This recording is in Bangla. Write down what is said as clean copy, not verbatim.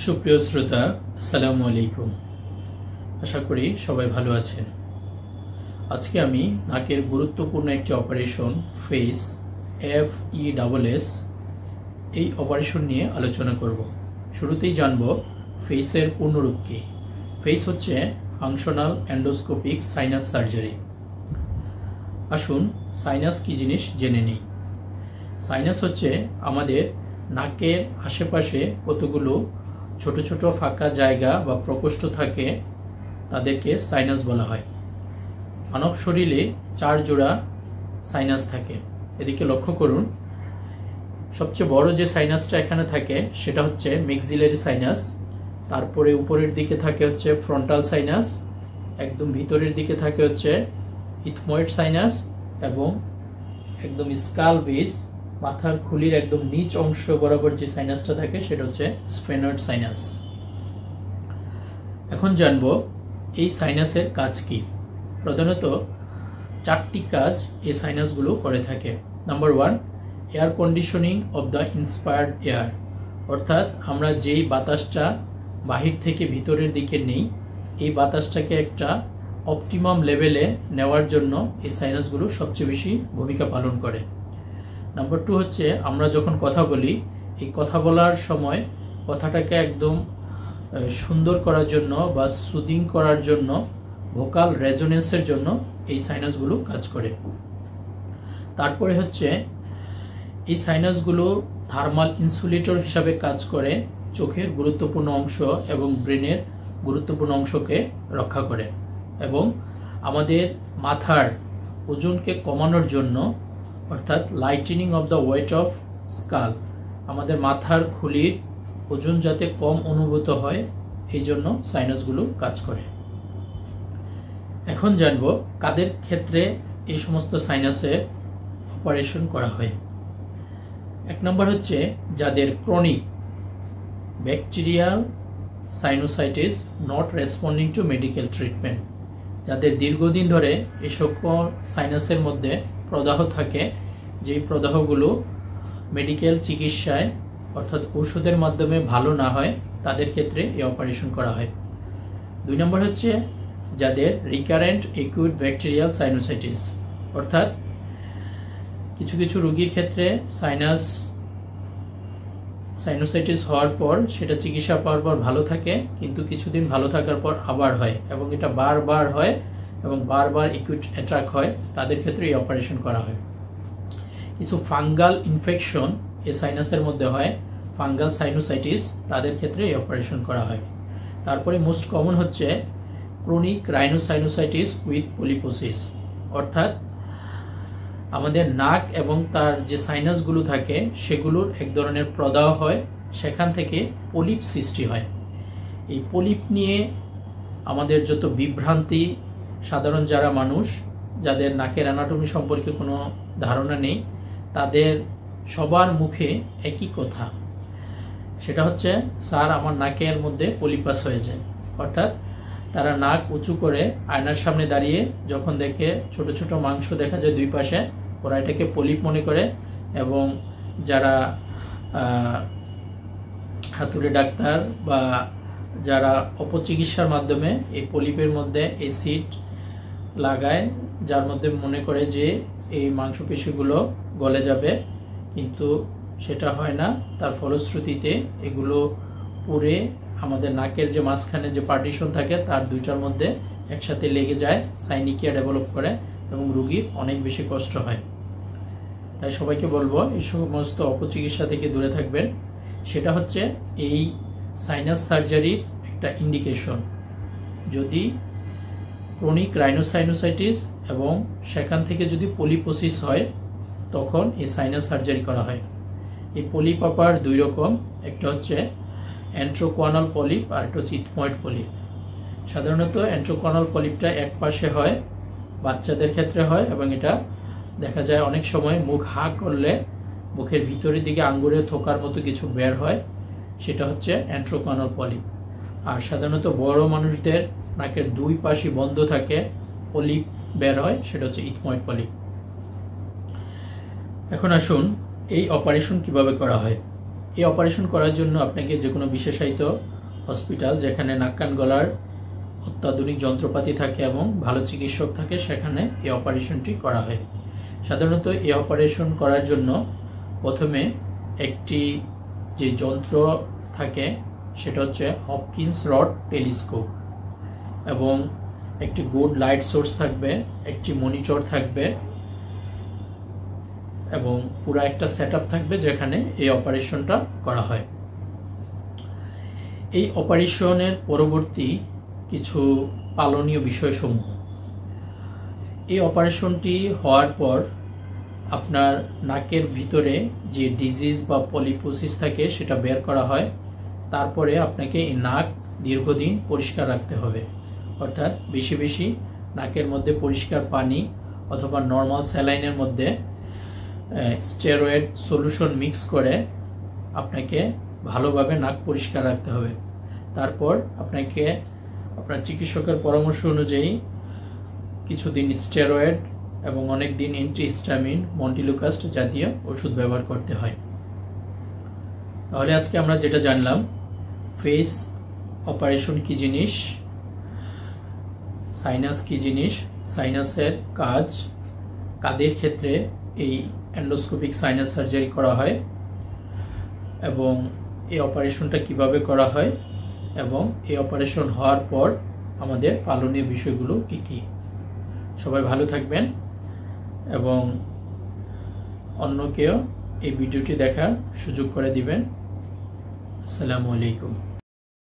সুপ্রিয় শ্রোতা, আসসালামু আলাইকুম। আশা করি সবাই ভালো আছেন। আজকে আমি নাকের গুরুত্বপূর্ণ একটি অপারেশন ফেস FESS এই অপারেশন নিয়ে আলোচনা করব। শুরুতেই জানব ফেসের পূর্ণরূপ কী। ফেস হচ্ছে ফাংশনাল এন্ডোস্কোপিক সাইনাস সার্জারি। আসুন সাইনাস কী জিনিস জেনে নিই। সাইনাস হচ্ছে আমাদের নাকের আশেপাশে কতগুলো ছোট ছোট ফাঁকা জায়গা বা প্রকোষ্ঠ থাকে, তাদেরকে সাইনাস বলা হয়। মানব শরীরে 4 জোড়া সাইনাস থাকে। এদিকে লক্ষ্য করুন, সবচেয়ে বড় যে সাইনাসটা এখানে থাকে সেটা হচ্ছে ম্যাক্সিলারি সাইনাস। তারপরে উপরের দিকে থাকে হচ্ছে ফ্রন্টাল সাইনাস, একদম ভিতরের দিকে থাকে হচ্ছে ইথময়েড সাইনাস, এবং একদম স্কাল বেস মাথার খুলির একদম নিচ অংশ বরাবর যে সাইনাসটা থাকে সেটা হচ্ছে স্ফেনয়েড সাইনাস। এখন জানব এই সাইনাসের কাজ কি। প্রধানত 4টি কাজ এই সাইনাসগুলো করে থাকে। Number 1, air conditioning of the inspired air, অর্থাৎ আমরা যেই বাতাসটা বাহির থেকে ভিতরের দিকে নেই, এই বাতাসটাকে একটা অপটিমাম লেভেলে নেওয়ার জন্য এই সাইনাসগুলো সবচেয়ে বেশি ভূমিকা পালন করে। নাম্বার 2 হচ্ছে আমরা যখন কথা বলি, এই কথা বলার সময় কথাটাকে একদম সুন্দর করার জন্য বা সুদিং করার জন্য, ভোকাল রেজোনেন্সের জন্য এই সাইনাসগুলো কাজ করে। তারপরে হচ্ছে এই সাইনাসগুলো থার্মাল ইনসুলেটর হিসাবে কাজ করে, চোখের গুরুত্বপূর্ণ অংশ এবং ব্রেনের গুরুত্বপূর্ণ অংশকে রক্ষা করে, এবং আমাদের মাথার ওজনকে কমানোর জন্য, অর্থাৎ lightning of the weight of skull, আমাদের মাথার খুলির ওজন যাতে কম অনুভূত হয় এই জন্য সাইনাসগুলো কাজ করে। এখন জানব কাদের ক্ষেত্রে এই সমস্ত সাইনাসের অপারেশন করা হয়। 1 নম্বর হচ্ছে যাদের chronic bacterial sinusitis not responding two medical treatment, যাদের দীর্ঘদিন ধরে এই সকল সাইনাসের মধ্যে প্রদাহ থাকে, যেই প্রদাহগুলো মেডিকেল চিকিৎসায় অর্থাৎ ওষুধের মাধ্যমে ভালো না হয়, তাদের ক্ষেত্রে এই অপারেশন করা হয়। 2 নম্বর হচ্ছে যাদের রিকারেন্ট একিউট ব্যাকটেরিয়াল সাইনোসাইটিস, অর্থাৎ কিছু কিছু রোগীর ক্ষেত্রে সাইনোসাইটিস হওয়ার পর সেটা চিকিৎসা পাওয়ার পর ভালো থাকে, কিন্তু কিছুদিন ভালো থাকার পর আবার হয় এবং এটা বারবার হয় এবং বারবার একিউট অ্যাটাক হয়, তাদের ক্ষেত্রে এই অপারেশন করা হয়। কিছু ফাঙ্গাল ইনফেকশন এই সাইনাসের মধ্যে হয়, ফাঙ্গাল সাইনোসাইটিস, তাদের ক্ষেত্রে এই অপারেশন করা হয়। তারপরে মোস্ট কমন হচ্ছে ক্রনিক রাইনোসাইনোসাইটিস উইথ পলিপোসিস, অর্থাৎ আমাদের নাক এবং তার যে সাইনাসগুলো থাকে সেগুলোর এক ধরনের প্রদাহ হয়, সেখান থেকে পলিপ সৃষ্টি হয়। এই পলিপ নিয়ে আমাদের যত বিভ্রান্তি, সাধারণ যারা মানুষ যাদের নাকের অ্যানাটমি সম্পর্কে কোনো ধারণা নেই, তাদের সবার মুখে একই কথা, সেটা হচ্ছে স্যার আমার নাকের মধ্যে পলিপাস হয়ে যায়। অর্থাৎ তারা নাক উঁচু করে আয়নার সামনে দাঁড়িয়ে যখন দেখে ছোট ছোট মাংস দেখা যায় দুই পাশে, ওরা এটাকে পলিপ মনে করে, এবং যারা হাতুড়ে ডাক্তার বা যারা অপচিকিৎসার মাধ্যমে এই পলিপের মধ্যে অ্যাসিড লাগায়, যার মধ্যে মনে করে যে এই মাংসপেশিগুলো গলে যাবে, কিন্তু সেটা হয় না। তার ফলশ্রুতিতে এগুলো পুড়ে আমাদের নাকের যে মাঝখানে যে পার্টিশন থাকে তার দুইটার মধ্যে একসাথে লেগে যায়, সাইনিকিয়া ডেভেলপ করে এবং রোগীর অনেক বেশি কষ্ট হয়। তাই সবাইকে বলবো এই সমস্ত অপচিকিৎসা থেকে দূরে থাকবেন। সেটা হচ্ছে এই সাইনাস সার্জারির একটা ইন্ডিকেশন। যদি ক্রনিক রাইনোসাইনোসাইটিস এবং সেখান থেকে যদি পলিপোসিস হয়, তখন এই সাইনাস সার্জারি করা হয়। এই পলিপ আবার 2 রকম, একটা হচ্ছে অ্যান্ট্রোকোয়ানাল পলিপ আর একটা হচ্ছে ইথময়েড পলিপ। সাধারণত অ্যান্ট্রোকোয়ানাল পলিপটা এক পাশে হয়, বাচ্চাদের ক্ষেত্রে হয়, এবং এটা দেখা যায় অনেক সময় মুখ হা করলে মুখের ভিতরের দিকে আঙ্গুরের থোকার মতো কিছু বের হয়, সেটা হচ্ছে অ্যান্ট্রোকোয়ানাল পলিপ। আর সাধারণত বড় মানুষদের নাকের 2 পাশই বন্ধ থাকে, পলিপ বের হয়, সেটা হচ্ছে ইথময়েড পলিপ। এখন আসুন এই অপারেশন কিভাবে করা হয়। এই অপারেশন করার জন্য আপনাকে যে কোনো বিশেষায়িত হসপিটাল যেখানে নাক কান গলার অত্যাধুনিক যন্ত্রপাতি থাকে এবং ভালো চিকিৎসক থাকে সেখানে এই অপারেশনটি করা হয়। সাধারণত এই অপারেশন করার জন্য প্রথমে একটি যে যন্ত্র থাকে সেটা হচ্ছে হপকিন্স রড টেলিস্কোপ, এবং একটি গুড লাইট সোর্স থাকবে, একটি মনিটর থাকবে এবং পুরো একটা সেটআপ থাকবে যেখানে এই অপারেশনটা করা হয়। এই অপারেশনের পরবর্তী কিছু পালনীয় বিষয়সমূহ, এই অপারেশনটি হওয়ার পর আপনার নাকের ভিতরে যে ডিজিজ বা পলিপোসিস থাকে সেটা বের করা হয়। তারপরে আপনাকে এই নাক দীর্ঘদিন পরিষ্কার রাখতে হবে, অর্থাৎ বেশি বেশি নাকের মধ্যে পরিষ্কার পানি অথবা নর্মাল স্যালাইনের মধ্যে স্টেরয়েড সলিউশন মিক্স করে আপনাকে ভালোভাবে নাক পরিষ্কার রাখতে হবে। তারপর আপনাকে আপনার চিকিৎসকের পরামর্শ অনুযায়ী কিছুদিন স্টেরয়েড এবং অনেক দিন অ্যান্টিহিস্টামিন, মন্টিলুকাস্ট জাতীয় ওষুধ ব্যবহার করতে হয়। তাহলে আজকে আমরা যেটা জানলাম, ফেস অপারেশন কি জিনিস, সাইনাস কি জিনিস, সাইনাসের কাজ, কাদের ক্ষেত্রে এই এন্ডোস্কোপিক সাইনাস সার্জারি করা হয় এবং এই অপারেশনটা কিভাবে করা হয়, এবং এই অপারেশন হওয়ার পর আমাদের পালনীয় বিষয়গুলো কি কি। সবাই ভালো থাকবেন এবং অন্যকেও এই ভিডিওটি দেখার সুযোগ করে দিবেন। আসসালামু আলাইকুম।